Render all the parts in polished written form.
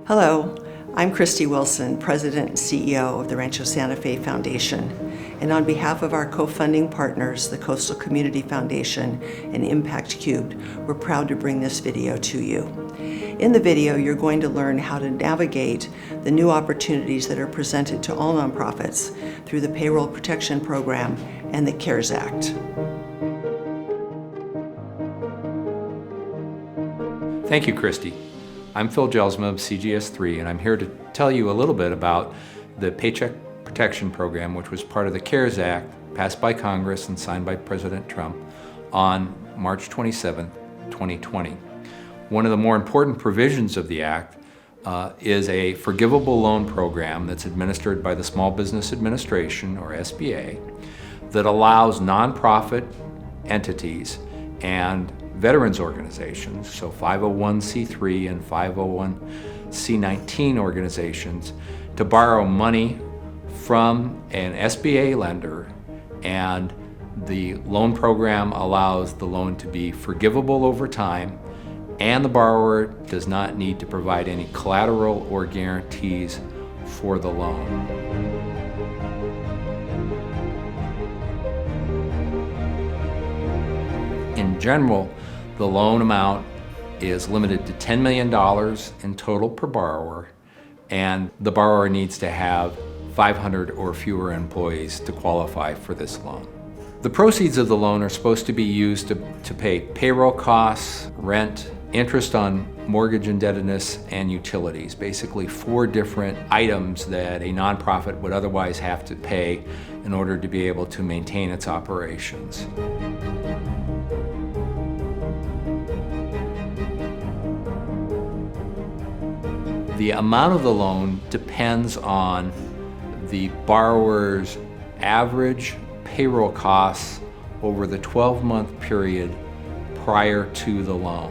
Hello, I'm Christy Wilson, President and CEO of the Rancho Santa Fe Foundation, and on behalf of our co-funding partners, the Coastal Community Foundation and Impact Cubed, we're proud to bring this video to you. In the video, you're going to learn how to navigate the new opportunities that are presented to all nonprofits through the Payroll Protection Program and the CARES Act. Thank you, Christy. I'm Phil Gelsma of CGS3, and I'm here to tell you a little bit about the Paycheck Protection Program, which was part of the CARES Act, passed by Congress and signed by President Trump on March 27, 2020. One of the more important provisions of the Act is a forgivable loan program that's administered by the Small Business Administration, or SBA, that allows nonprofit entities and veterans organizations, so 501c3 and 501c19 organizations, to borrow money from an SBA lender, and the loan program allows the loan to be forgivable over time, and the borrower does not need to provide any collateral or guarantees for the loan. In general, the loan amount is limited to $10 million in total per borrower, and the borrower needs to have 500 or fewer employees to qualify for this loan. The proceeds of the loan are supposed to be used to pay payroll costs, rent, interest on mortgage indebtedness, and utilities. Basically 4 different items that a nonprofit would otherwise have to pay in order to be able to maintain its operations. The amount of the loan depends on the borrower's average payroll costs over the 12-month period prior to the loan.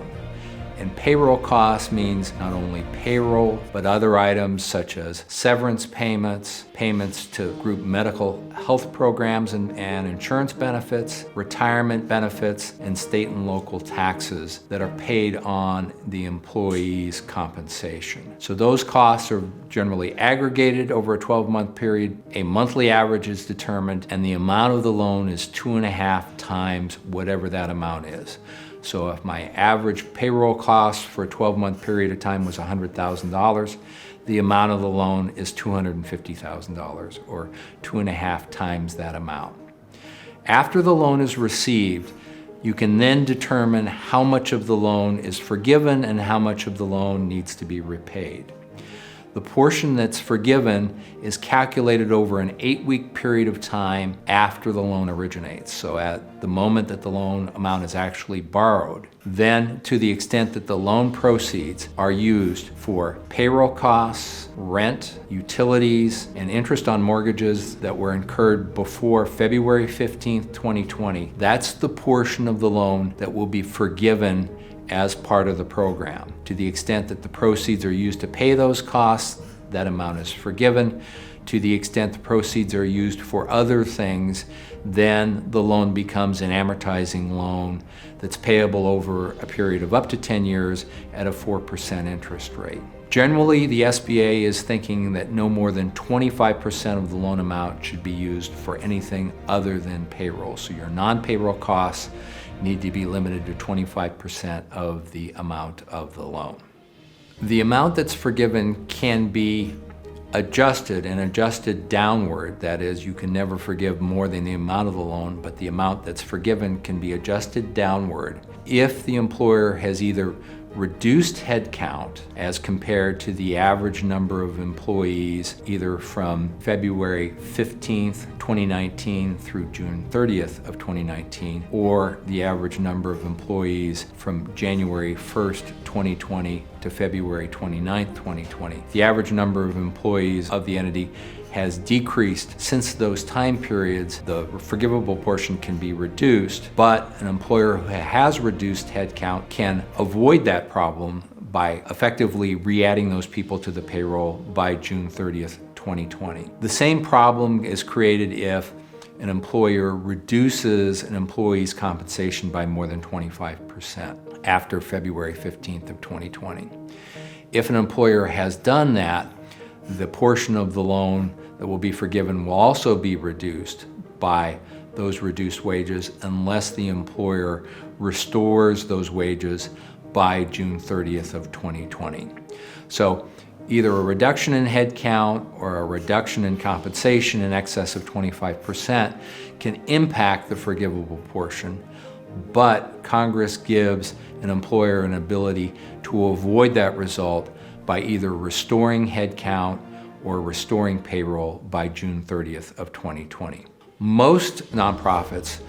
And payroll costs means not only payroll, but other items such as severance payments, payments to group medical health programs and insurance benefits, retirement benefits, and state and local taxes that are paid on the employee's compensation. So those costs are generally aggregated over a 12-month period. A monthly average is determined, and the amount of the loan is 2.5 times whatever that amount is. So if my average payroll cost for a 12-month period of time was $100,000, the amount of the loan is $250,000, or 2.5 times that amount. After the loan is received, you can then determine how much of the loan is forgiven and how much of the loan needs to be repaid. The portion that's forgiven is calculated over an 8-week period of time after the loan originates. So at the moment that the loan amount is actually borrowed, then to the extent that the loan proceeds are used for payroll costs, rent, utilities, and interest on mortgages that were incurred before February 15th, 2020, that's the portion of the loan that will be forgiven as part of the program. To the extent that the proceeds are used to pay those costs, that amount is forgiven. To the extent the proceeds are used for other things, then the loan becomes an amortizing loan that's payable over a period of up to 10 years at a 4% interest rate. Generally, the SBA is thinking that no more than 25% of the loan amount should be used for anything other than payroll. So your non-payroll costs need to be limited to 25% of the amount of the loan. The amount that's forgiven can be adjusted and adjusted downward. That is, you can never forgive more than the amount of the loan, but the amount that's forgiven can be adjusted downward if the employer has either reduced headcount as compared to the average number of employees either from February 15th, 2019 through June 30th of 2019, or the average number of employees from January 1st, 2020 to February 29th, 2020. The average number of employees of the entity has decreased since those time periods. The forgivable portion can be reduced, but an employer who has reduced headcount can avoid that problem by effectively re-adding those people to the payroll by June 30th, 2020. The same problem is created if an employer reduces an employee's compensation by more than 25% after February 15th of 2020. If an employer has done that, the portion of the loan that will be forgiven will also be reduced by those reduced wages unless the employer restores those wages by June 30th of 2020. So either a reduction in headcount or a reduction in compensation in excess of 25% can impact the forgivable portion, but Congress gives an employer an ability to avoid that result by either restoring headcount or restoring payroll by June 30th of 2020. Most nonprofits,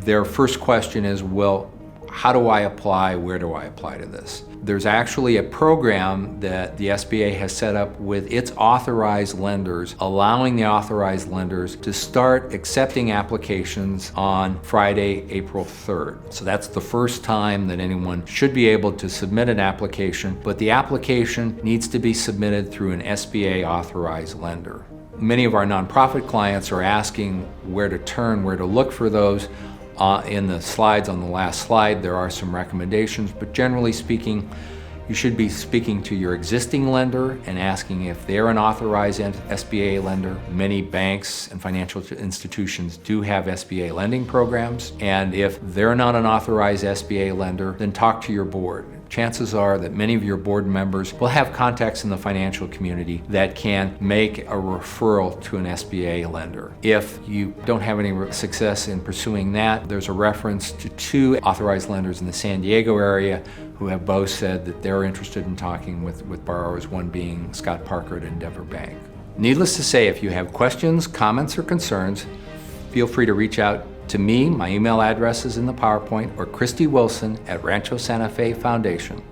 their first question is, well, how do I apply? Where do I apply to this? There's actually a program that the SBA has set up with its authorized lenders, allowing the authorized lenders to start accepting applications on Friday, April 3rd. So that's the first time that anyone should be able to submit an application, but the application needs to be submitted through an SBA authorized lender. Many of our nonprofit clients are asking where to turn, where to look for those. In the slides on the last slide, there are some recommendations, but generally speaking, you should be speaking to your existing lender and asking if they're an authorized SBA lender. Many banks and financial institutions do have SBA lending programs, and if they're not an authorized SBA lender, then talk to your board. Chances are that many of your board members will have contacts in the financial community that can make a referral to an SBA lender. If you don't have any success in pursuing that, there's a reference to 2 authorized lenders in the San Diego area who have both said that they're interested in talking with borrowers, one being Scott Parker at Endeavor Bank. Needless to say, if you have questions, comments, or concerns, feel free to reach out to me. My email address is in the PowerPoint, or Christy Wilson at Rancho Santa Fe Foundation.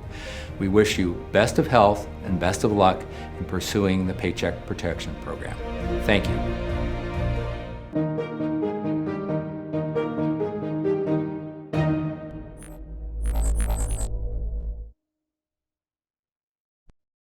We wish you best of health and best of luck in pursuing the Paycheck Protection Program. Thank you.